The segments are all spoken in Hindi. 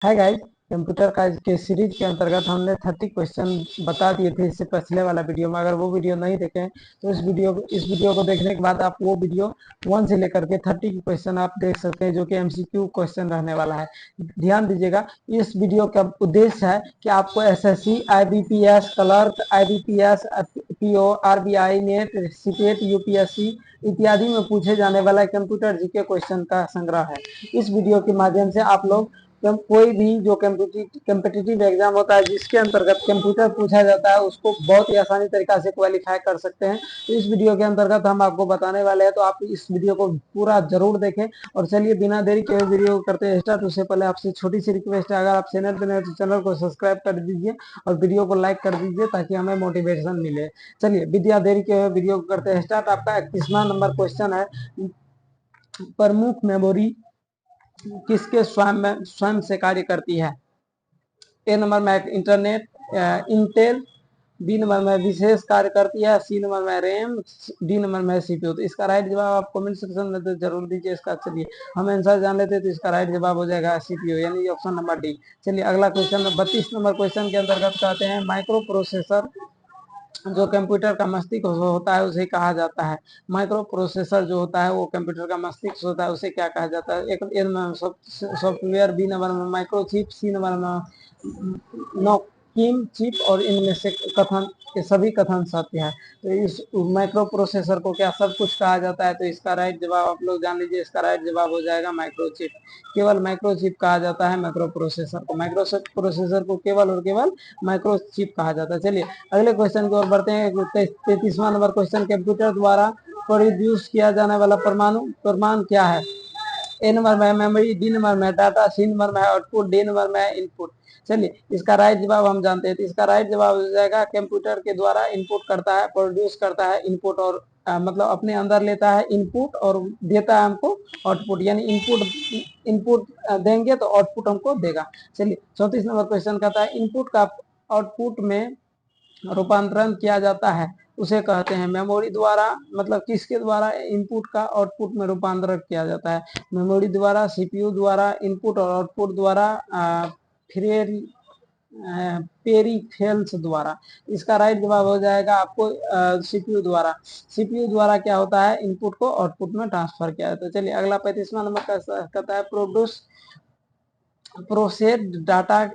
है गाइस। कंप्यूटर का के सीरीज के अंतर्गत हमने 30 क्वेश्चन बता दिए थे इससे पिछले वाला वीडियो में। अगर वो वीडियो नहीं देखे तो इस वीडियो को देखने के बाद आप वो वीडियो 1 से लेकर के 30 की क्वेश्चन आप देख सकते हैं, जो कि एमसीक्यू क्वेश्चन रहने वाला है। ध्यान दीजिएगा, इस वीडियो का उद्देश्य है कि आपको SSC, IBPS clerk, IBPS, PO, RBI, net, CTET, UPSC इत्यादि में पूछे जाने वाला कंप्यूटर जीके क्वेश्चन का संग्रह है। इस वीडियो के माध्यम से आप लोग कोई भी जो कम्पिटिटिव एग्जाम होता है जिसके अंतर्गत कंप्यूटर पूछा जाता है उसको बहुत ही आसानी तरीका से क्वालिफाई कर सकते हैं। तो इस वीडियो के अंतर्गत हम आपको बताने वाले हैं, तो आप इस वीडियो को पूरा जरूर देखें। और चलिए बिना देरी के वीडियो करते हैं स्टार्ट। उससे पहले आपसे छोटी सी रिक्वेस्ट है, अगर आप चैनल पर नए तो चैनल को सब्सक्राइब कर दीजिए और वीडियो को लाइक कर दीजिए ताकि हमें मोटिवेशन मिले। चलिए बिना देरी के वीडियो को करते हैं स्टार्ट। आपका 31वां नंबर क्वेश्चन है, प्रमुख मेमोरी किसके स्वयं से कार्य करती है। ए नंबर में इंटरनेट, इंटेल, बी नंबर में विशेष कार्य करती है, सी नंबर में रैम, डी नंबर में सीपीयू। तो इसका राइट जवाब आप कमेंट सेक्शन में तो जरूर दीजिए इसका। चलिए हम आंसर जान लेते हैं, तो इसका राइट जवाब हो जाएगा सीपीयू, यानी ऑप्शन नंबर डी। चलिए अगला क्वेश्चन 32 नंबर क्वेश्चन के अंतर्गत कहते हैं, माइक्रो प्रोसेसर जो कंप्यूटर का मस्तिष्क होता है उसे कहा जाता है। माइक्रो प्रोसेसर जो होता है वो कंप्यूटर का मस्तिष्क होता है, उसे क्या कहा जाता है। एक सॉफ्टवेयर, बी नंबर में माइक्रो चिप, सी नंबर में नोकिम चिप, और इनमें से कथन ये सभी कथन सत्य है। तो इस माइक्रो प्रोसेसर को क्या सब कुछ कहा जाता है। तो इसका राइट जवाब आप लोग जान लीजिए, इसका राइट जवाब हो जाएगा माइक्रोचिप। केवल माइक्रोचिप कहा जाता है माइक्रो प्रोसेसर को। माइक्रो प्रोसेसर को केवल और केवल माइक्रोचिप कहा जाता है। चलिए अगले क्वेश्चन की ओर बढ़ते हैं। 33वां नंबर क्वेश्चन, कंप्यूटर द्वारा प्रोड्यूस किया जाने वाला प्रमाण क्या है। ए नंबर में मेमोरी, बी नंबर में डाटा, सी नंबर में आउटपुट, डी नंबर में इनपुट। चलिए इसका राइट जवाब हम जानते हैं। तो इसका राइट जवाब हो जाएगा कंप्यूटर के द्वारा इनपुट करता है, प्रोड्यूस करता है इनपुट, और मतलब अपने अंदर लेता है इनपुट और देता है हमको आउटपुट, यानी इनपुट देंगे तो आउटपुट हमको देगा। चलिए 34 नंबर क्वेश्चन कहता है, इनपुट का आउटपुट में रूपांतरण किया जाता है उसे कहते हैं। मेमोरी द्वारा मतलब किसके द्वारा इनपुट का आउटपुट में रूपांतरण किया जाता है। मेमोरी द्वारा, सीपीयू द्वारा, इनपुट और आउटपुट द्वारा, पेरीफेरल्स द्वारा। इसका राइट जवाब हो जाएगा आपको सीपीयू द्वारा। सीपीयू द्वारा क्या होता है, इनपुट को आउटपुट में ट्रांसफर किया जाता है। चलिए अगला 35वां नंबर कहता है, प्रोसेस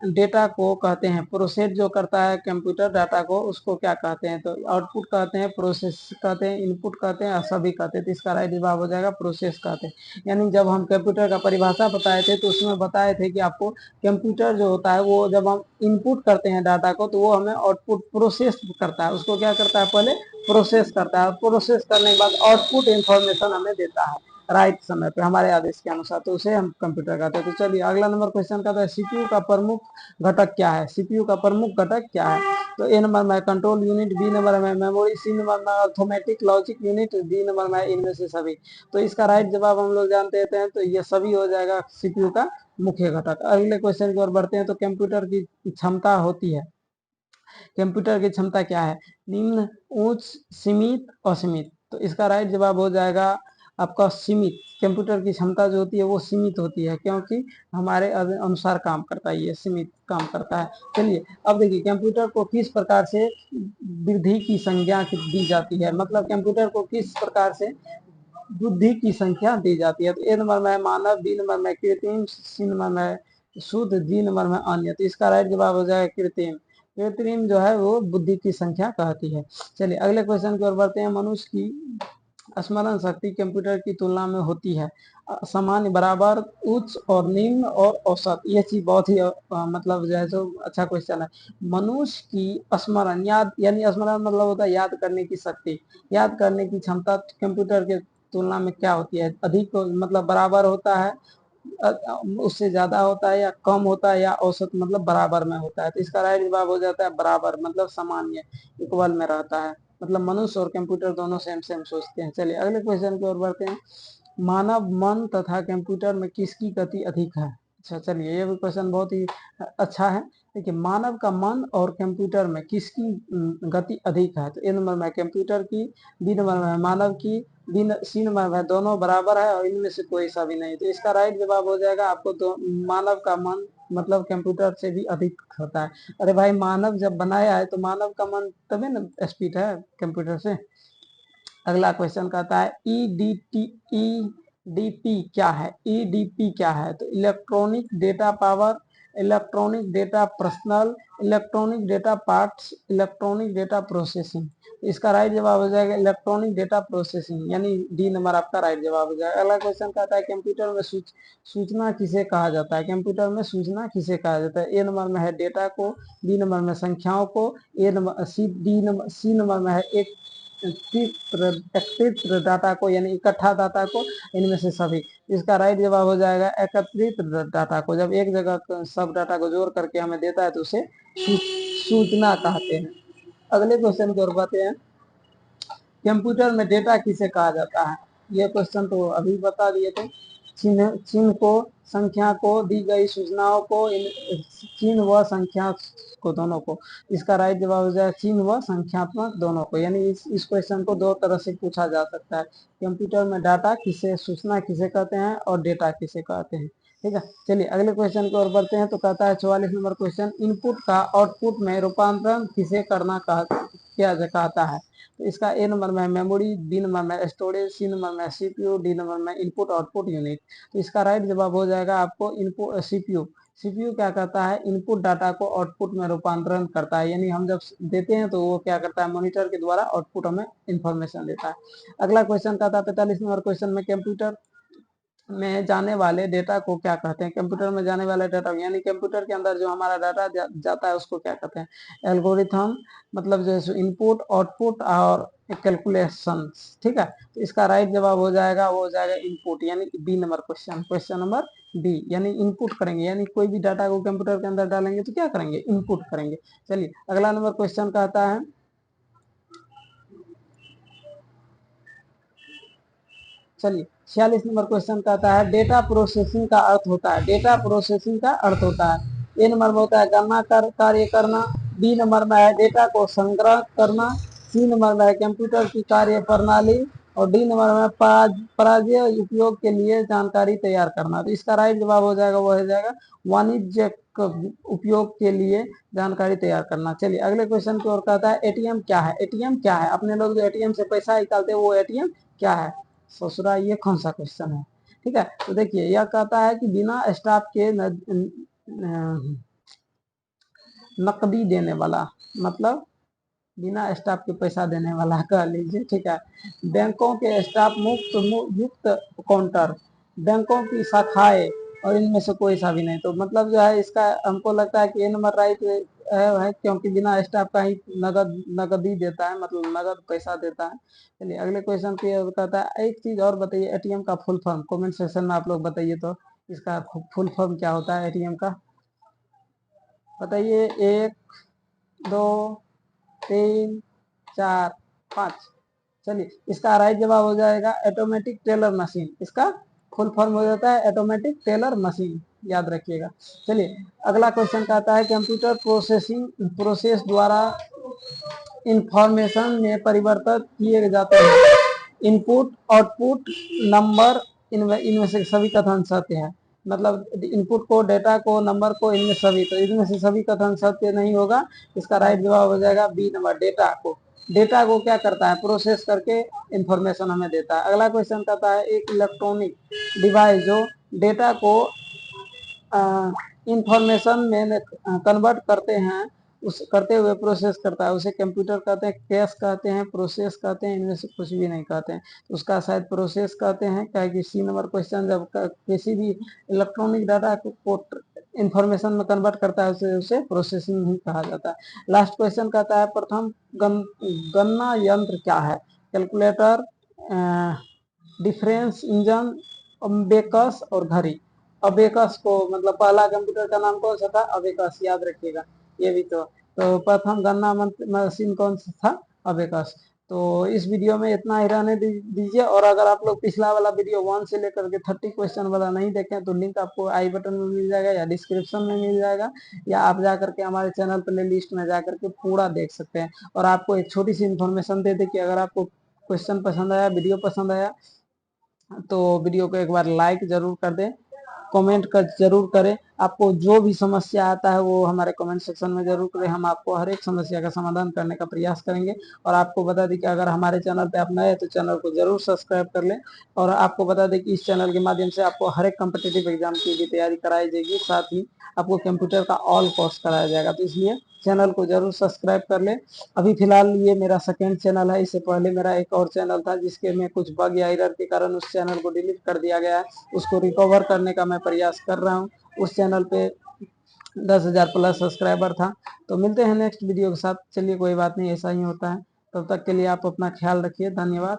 डेटा को कहते हैं। प्रोसेस जो करता है कंप्यूटर डाटा को, उसको क्या कहते हैं। तो आउटपुट कहते हैं, प्रोसेस कहते हैं, इनपुट कहते हैं, सभी कहते हैं। तो इसका राइट जवाब हो जाएगा प्रोसेस कहते हैं। यानी जब हम कंप्यूटर का परिभाषा बताए थे तो उसमें बताए थे कि आपको कंप्यूटर जो होता है वो जब हम इनपुट करते हैं डाटा को तो वो हमें आउटपुट प्रोसेस करता है। उसको क्या करता है, पहले प्रोसेस करता है, प्रोसेस करने के बाद आउटपुट इंफॉर्मेशन हमें देता है राइट समय पे हमारे आदेश के अनुसार, तो उसे हम कंप्यूटर कहते हैं। तो चलिए अगला नंबर क्वेश्चन कहता है, सीपीयू का प्रमुख घटक क्या है। सीपीयू का प्रमुख घटक क्या है। तो ए नंबर में कंट्रोल यूनिट, बी नंबर में मेमोरी, सी नंबर में arithmetic logic unit, D number में इनमें से सभी। तो इसका राइट जवाब हम लोग जानते हैं, तो ये सभी हो जाएगा सीपीयू का मुख्य घटक। अगले क्वेश्चन की ओर बढ़ते हैं। तो कंप्यूटर की क्षमता होती है, कंप्यूटर की क्षमता क्या है, निम्न, उच्च, सीमित, असीमित। तो इसका राइट जवाब हो जाएगा आपका सीमित। कंप्यूटर की क्षमता जो होती है वो सीमित होती है, क्योंकि हमारे अनुसार काम करता है, ये सीमित काम करता है। चलिए अब देखिए कंप्यूटर को किस प्रकार से वृद्धि की संज्ञा दी जाती है, मतलब कंप्यूटर को किस प्रकार से बुद्धि की संख्या दी जाती है। तो ए नंबर में मानव, बी नंबर में कृत्रिम, सी नंबर में शुद्ध, डी नंबर में अन्य। तो इसका राइट जवाब हो जाएगा कृत्रिम। कृत्रिम जो है वो बुद्धि की संख्या कहती है। चलिए अगले क्वेश्चन की ओर बढ़ते हैं। मनुष्य की स्मरण शक्ति कंप्यूटर की तुलना में होती है सामान्य, बराबर, उच्च और निम्न और औसत। ये चीज बहुत ही मतलब जो है तो अच्छा क्वेश्चन है। मनुष्य की स्मरण याद, यानी स्मरण मतलब होता है याद करने की शक्ति, याद करने की क्षमता कंप्यूटर के तुलना में क्या होती है, अधिक मतलब बराबर होता है, उससे ज्यादा होता है, या कम होता है, या औसत मतलब बराबर में होता है। तो इसका राइट जवाब हो जाता है बराबर, मतलब सामान्य, इक्वल में रहता है। मतलब मनुष्य और कंप्यूटर दोनों सेम सेम सोचते हैं। चलिए अगले क्वेश्चन की ओर बढ़ते हैं। मानव मन तथा कंप्यूटर में किसकी गति अधिक है। अच्छा चलिए ये भी क्वेश्चन बहुत ही अच्छा है। देखिए मानव का मन और कंप्यूटर में किसकी गति अधिक है। तो ए नंबर में कंप्यूटर की, बी नंबर में मानव की, सी नंबर में दोनों बराबर है, और इनमें से कोई सा भी नहीं। तो इसका राइट जवाब हो जाएगा आपको तो मानव का मन मतलब कंप्यूटर से भी अधिक होता है। अरे भाई मानव जब बनाया है तो मानव का मन तभी ना स्पीड है कंप्यूटर से। अगला क्वेश्चन कहता है ईडीपी क्या है? ईडीपी क्या है? तो electronic data power, electronic data personal, electronic data parts, electronic data processing. इसका राइट जवाब हो जाएगा इलेक्ट्रॉनिक डेटा प्रोसेसिंग, यानी डी नंबर आपका राइट जवाब हो जाएगा। अगला क्वेश्चन कहता है कंप्यूटर में सूचना किसे कहा जाता है? कंप्यूटर में सूचना किसे कहा जाता है? ए नंबर में है डेटा को, बी नंबर में संख्याओं को, ए नंबर सी नंबर में है एक एकत्रित डाटा को, यानी इकट्ठा डाटा को, इनमें से सभी। इसका राइट जवाब हो जाएगा एकत्रित डाटा को। जब एक जगह सब डाटा को जोड़ करके हमें देता है तो उसे सूचना कहते हैं। अगले क्वेश्चन की ओर बढ़ते हैं। कंप्यूटर में डेटा किसे कहा जाता है? ये क्वेश्चन तो अभी बता दिए थे। चिन्ह को, संख्या को, दी गई सूचनाओं को, चिन्ह व संख्या को, दोनों को। इसका राइट जवाब हो जाएगा चिन्ह व संख्यात्मक दोनों को। यानी इस क्वेश्चन को दो तरह से पूछा जा सकता है। कंप्यूटर में डाटा किसे, सूचना किसे कहते हैं और डेटा किसे कहते हैं। ठीक है, चलिए अगले क्वेश्चन की ओर बढ़ते हैं। तो कहता है 44 नंबर क्वेश्चन, इनपुट का आउटपुट में रूपांतरण किसे करना किया कहता है? तो इसका ए नंबर में मेमोरी, बी नंबर में स्टोरेज, सी नंबर में सीपीयू, डी नंबर में इनपुट आउटपुट यूनिट। तो इसका राइट जवाब हो जाएगा आपको इनपुट सीपीयू। सीपीयू क्या करता है? इनपुट डाटा को आउटपुट में रूपांतरण करता है, यानी हम जब देते हैं तो वो क्या करता है? मॉनिटर के द्वारा आउटपुट हमें इंफॉर्मेशन देता है। अगला क्वेश्चन कहता है 45 नंबर क्वेश्चन में, कंप्यूटर में जाने वाले डेटा को क्या कहते हैं? कंप्यूटर में जाने वाले डाटा, यानी कंप्यूटर के अंदर जो हमारा डाटा जाता है उसको क्या कहते हैं? एल्गोरिथम, मतलब जो इनपुट आउटपुट और कैलकुलेशन। ठीक है, तो इसका राइट जवाब हो जाएगा, वो हो जाएगा इनपुट, यानी B number question, question number B, यानी इनपुट करेंगे, यानी कोई भी डाटा को कंप्यूटर के अंदर डालेंगे तो क्या करेंगे? इनपुट करेंगे। चलिए अगला नंबर क्वेश्चन कहता है, चलिए 46 नंबर क्वेश्चन कहता है डेटा प्रोसेसिंग का अर्थ होता है। डेटा प्रोसेसिंग का अर्थ होता है, ए नंबर में होता है गणना कार्य करना, बी नंबर में है डेटा को संग्रह करना, सी नंबर में है कंप्यूटर की कार्य प्रणाली, और डी नंबर में पराजय उपयोग के लिए जानकारी तैयार करना। तो इसका राइट जवाब हो जाएगा, वो हो जाएगा वाणिज्य उपयोग के लिए जानकारी तैयार करना। चलिए अगले क्वेश्चन की ओर कहता है एटीएम क्या है? एटीएम क्या है? अपने लोग जो एटीएम से पैसा निकालते हैं वो एटीएम क्या है? ससुरा ये कौन सा क्वेश्चन है? ठीक है, तो देखिए यह कहता है कि बिना स्टाफ के नकदी देने वाला, मतलब बिना स्टाफ के पैसा देने वाला कह लीजिए। ठीक है, बैंकों के स्टाफ मुक्त काउंटर, बैंकों की शाखाएं, और इनमें से कोई सा भी नहीं। तो मतलब जो है इसका हमको लगता है कि ए नंबर राइट है, क्योंकि बिना स्टाफ का ही नगदी देता है, मतलब नगद पैसा देता है। चलिए अगले क्वेश्चन की कहता है एक चीज और बताइए, एटीएम का फुल फॉर्म कमेंट सेक्शन में आप लोग बताइए, तो इसका फुल फॉर्म क्या होता है एटीएम का? बताइए, 1 2 3 4 5। चलिए इसका राइट जवाब हो जाएगा ऑटोमेटिक टेलर मशीन। इसका फुल फॉर्म हो जाता है ऑटोमेटिक टेलर मशीन, याद रखिएगा। चलिए अगला क्वेश्चन कहता है कंप्यूटर प्रोसेस द्वारा इंफॉर्मेशन में परिवर्तित किए जाते हैं। इनपुट आउटपुट नंबर, इनमें से सभी कथन सत्य है। मतलब इनपुट को, डेटा को, नंबर को, इनमें सभी, तो इनमें से सभी कथन सत्य नहीं होगा। इसका राइट जवाब हो जाएगा बी नंबर, डेटा को। डेटा को क्या करता है? प्रोसेस करके इंफॉर्मेशन हमें देता है। अगला क्वेश्चन कहता है एक इलेक्ट्रॉनिक डिवाइस जो डेटा को इंफॉर्मेशन में कन्वर्ट करते हैं, उस करते हुए प्रोसेस करता है, उसे कंप्यूटर कहते हैं, कैश कहते हैं, प्रोसेस कहते हैं, इनमें से कुछ भी नहीं कहते हैं। उसका शायद प्रोसेस कहते हैं, क्या कि सी नंबर क्वेश्चन जब किसी भी इलेक्ट्रॉनिक डाटा को इंफॉर्मेशन में कन्वर्ट करता है उसे प्रोसेसिंग ही कहा जाता है। लास्ट क्वेश्चन कहता है प्रथम गणना यंत्र क्या है? कैलकुलेटर, डिफरेंस इंजन, अबेकस और घड़ी। अबेकस को, मतलब पहला कंप्यूटर का नाम कौन सा था? अबेकस, याद रखिएगा ये भी। तो प्रथम गणना मशीन कौन सा था? अबेकस। तो इस वीडियो में इतना ही रहने दीजिए, और अगर आप लोग पिछला वाला वीडियो 1 से लेकर के 30 क्वेश्चन वाला नहीं देखें तो लिंक आपको आई बटन में मिल जाएगा या डिस्क्रिप्शन में मिल जाएगा, या आप जा करके हमारे चैनल प्ले लिस्ट में जा करके पूरा देख सकते हैं। और आपको एक छोटी सी इन्फॉर्मेशन दे दे कि अगर आपको क्वेश्चन पसंद आया, वीडियो पसंद आया, तो वीडियो को एक बार लाइक जरूर कर दें, कमेंट कर जरूर करें। आपको जो भी समस्या आता है वो हमारे कमेंट सेक्शन में जरूर करें, हम आपको हर एक समस्या का समाधान करने का प्रयास करेंगे। और आपको बता दें कि अगर हमारे चैनल पे आप नए हैं तो चैनल को जरूर सब्सक्राइब कर लें। और आपको बता दें कि इस चैनल के माध्यम से आपको हर एक कॉम्पिटिटिव एग्जाम की भी तैयारी कराई जाएगी, साथ ही आपको कंप्यूटर का ऑल कोर्स कराया जाएगा। तो इसलिए चैनल को जरूर सब्सक्राइब कर लें। अभी फिलहाल ये मेरा सेकेंड चैनल है, इससे पहले मेरा एक और चैनल था जिसके में कुछ बग या एरर के कारण उस चैनल को डिलीट कर दिया गया है। उसको रिकवर करने का मैं प्रयास कर रहा हूँ। उस चैनल पे 10,000 प्लस सब्सक्राइबर था। तो मिलते हैं नेक्स्ट वीडियो के साथ। चलिए कोई बात नहीं, ऐसा ही होता है। तब तक के लिए आप अपना ख्याल रखिए। धन्यवाद।